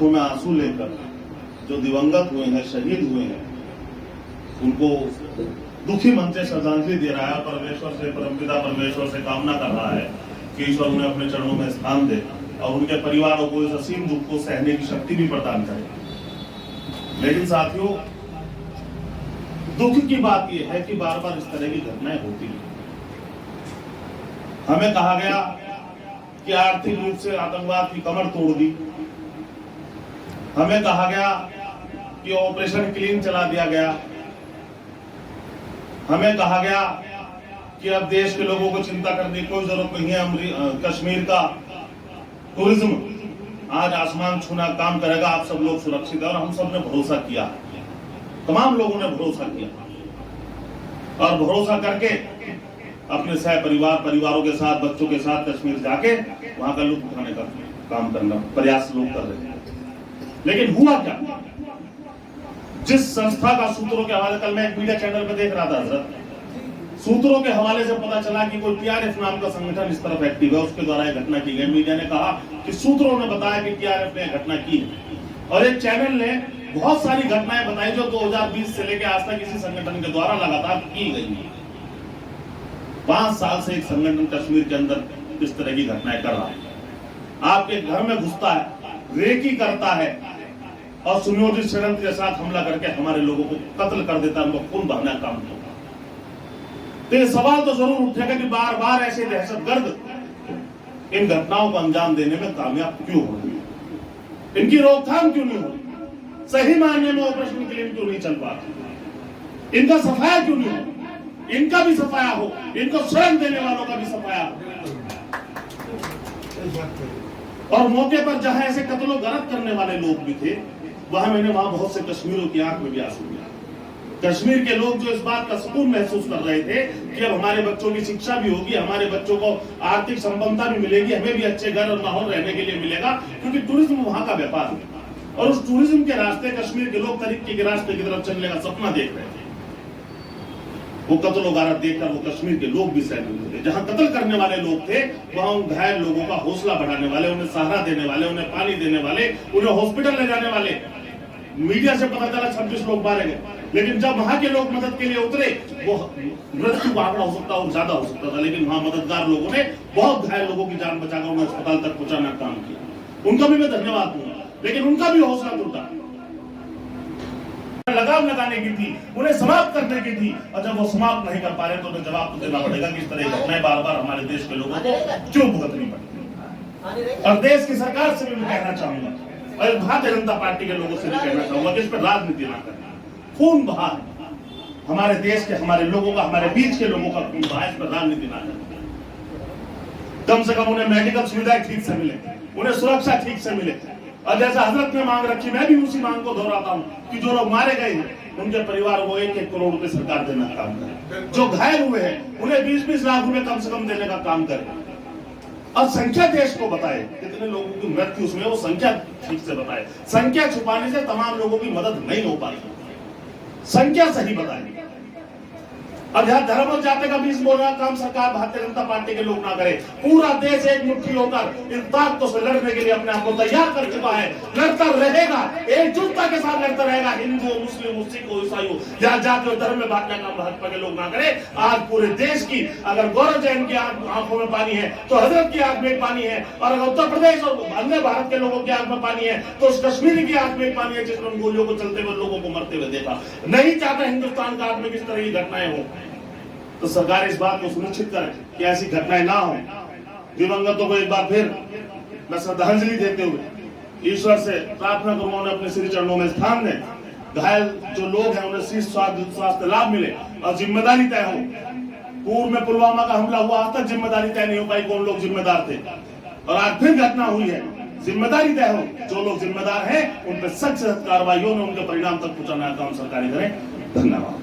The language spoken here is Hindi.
आंखों में आंसू लेकर जो दिवंगत हुए हैं, शहीद हुए हैं, उनको दुखी मन से श्रद्धांजलि दे रहा है। परमेश्वर से, परमपिता परमेश्वर से कामना कर रहा है कि ईश्वर उन्हें अपने चरणों में स्थान दे और उनके परिवारों को इस असीम दुख को सहने की शक्ति भी प्रदान करे। लेकिन साथियों, दुख की बात यह है कि बार बार इस तरह की घटनाएं होती हैं। हमें कहा गया कि आर्थिक रूप से आतंकवाद की कमर तोड़ दी, हमें कहा गया कि ऑपरेशन क्लीन चला दिया गया, हमें कहा गया कि अब देश के लोगों को चिंता करने की कोई जरूरत नहीं है, कश्मीर का टूरिज्म आज आसमान छूना काम करेगा, आप सब लोग सुरक्षित है। और हम सब ने भरोसा किया, तमाम लोगों ने भरोसा किया और भरोसा करके अपने सह परिवारों के साथ, बच्चों के साथ कश्मीर जाके वहां का लुत्फ उठाने का काम करना प्रयास लोग कर रहे हैं। लेकिन हुआ क्या? जिस संस्था का सूत्रों के हवाले, कल मैं एक मीडिया चैनल पर देख रहा था हजरत, सूत्रों के हवाले से पता चला कि कोई टीआरएफ नाम का संगठन इस तरफ एक्टिव है, उसके द्वारा यह घटना की गई। मीडिया ने कहा कि सूत्रों ने बताया कि टीआरएफ ने घटना की है और एक चैनल ने बहुत सारी घटनाएं बताई जो 2020 से लेकर आज तक इसी संगठन के द्वारा लगातार की गई है। 5 साल से एक संगठन कश्मीर के अंदर इस तरह की घटनाएं कर रहा है, आपके घर में घुसता है, रेकी करता है और सुनियोजित षड्यंत्र के साथ हमला करके हमारे लोगों को कत्ल कर देता है, उनको खून बहाना काम होगा। तो ये सवाल तो जरूर उठेगा कि बार बार ऐसे दहशतगर्द इन घटनाओं को अंजाम देने में कामयाब क्यों हो रही है, इनकी रोकथाम क्यों नहीं हो रही, सही मायने में ऑपरेशन क्लीन क्यों नहीं चल पा रहा, इनका सफाया क्यों नहीं हो, इनका भी सफाया हो, इनको शरण देने वालों का भी सफाया हो। और मौके पर जहां ऐसे कत्लो गलत करने वाले लोग भी थे, वहां बहुत से कश्मीरियों की आंख में भी आंसू गया। कश्मीर के लोग जो इस बात का सुकून महसूस कर रहे थे कि अब हमारे बच्चों की शिक्षा भी होगी, हमारे बच्चों को आर्थिक संपन्नता भी मिलेगी, हमें भी अच्छे घर और माहौल रहने के लिए मिलेगा, क्योंकि टूरिज्म वहां का व्यापार है और उस टूरिज्म के रास्ते कश्मीर के लोग तरक्की के रास्ते की तरफ चलने का सपना देख रहे थे। वो कत्ल गारत देखकर वो कश्मीर के लोग भी सहमत थे। जहां कत्ल करने वाले लोग थे, वहां उन घायल लोगों का हौसला बढ़ाने वाले, उन्हें सहारा देने वाले, उन्हें पानी देने वाले, उन्हें हॉस्पिटल ले जाने वाले, मीडिया से पता चला 26 लोग मारे गए, लेकिन जब वहां के लोग मदद के लिए उतरे, वो मृत्यु का आंकड़ा हो सकता और ज्यादा हो सकता था, लेकिन वहां मददगार लोगों ने बहुत घायल लोगों की जान बचाकर उन्हें अस्पताल तक पहुंचाना काम किया। उनका भी मैं धन्यवाद दूंगा, लेकिन उनका भी हौसला टूटा। लगाम लगाने की थी, उन्हें समाप्त करने की थी, और जब वो समाप्त नहीं कर पा रहे तो उन्हें जवाब तो देना पड़ेगा कि इस तरह की घटनाएं बार बार हमारे देश के लोगों को क्यों भुगतनी पड़ती। और देश की सरकार से भी मैं कहना चाहूंगा और भारतीय जनता पार्टी के लोगों से भी कहना चाहूंगा कि इस पर राजनीति ना करें। खून बहा हमारे देश के, हमारे लोगों का, हमारे बीच के लोगों का खून बहा, इस पर राजनीति ना करें। कम से कम उन्हें मेडिकल सुविधाएं ठीक से मिले, उन्हें सुरक्षा ठीक से मिले। और जैसा हजरत ने मांग रखी, मैं भी उसी मांग को दोहराता हूँ कि जो लोग मारे गए हैं उनके परिवार को 1-1 करोड़ रुपए सरकार देने का काम करे, जो घायल हुए हैं उन्हें 20-20 लाख रुपए कम से कम देने का काम करे, और संख्या देश को बताए कितने लोगों की मृत्यु उसमें, वो संख्या ठीक से बताए। संख्या छुपाने से तमाम लोगों की मदद नहीं हो पाती, संख्या सही बताए। अब यहां धर्म और जाति का बीच बोलना काम सरकार, भारतीय जनता पार्टी के लोग ना करे। पूरा देश एक मुट्ठी होकर इन ताकतों से लड़ने के लिए अपने आप को तैयार कर चुका है, लड़ता रहेगा, एकजुटता के साथ लड़ता रहेगा। हिंदू, मुस्लिम, सिख, ईसाई, या जाति और धर्म में बांटने का भाजपा के लोग ना करे। आज पूरे देश की, अगर गौरव जैन की आंखों में पानी है तो हजरत की आंख में पानी है, और अगर उत्तर प्रदेश और अन्य भारत के लोगों की आंख में पानी है तो उस कश्मीरी की आंख में पानी है जिसने गोलियों को चलते हुए लोगों को मरते हुए देखा। नहीं चाहता हिंदुस्तान का आंख में किस तरह की घटनाएं हो, तो सरकार इस बात को सुनिश्चित करे कि ऐसी घटनाएं ना हो। दिवंगतों को एक बार फिर मैं श्रद्धांजलि देते हुए ईश्वर से प्रार्थना करूंगा उन्हें अपने श्री चरणों में स्थान दें। घायल जो लोग हैं उन्हें शीर्ष स्वास्थ्य लाभ मिले और जिम्मेदारी तय हो। पूर्व में पुलवामा का हमला हुआ, आज तक जिम्मेदारी तय नहीं हो पाई कौन लोग जिम्मेदार थे, और आज फिर घटना हुई है, जिम्मेदारी तय हो। जो लोग जिम्मेदार हैं उन पर सख्त कार्रवाई हो, उनके परिणाम तक पहुंचाना काम सरकारी करें। धन्यवाद।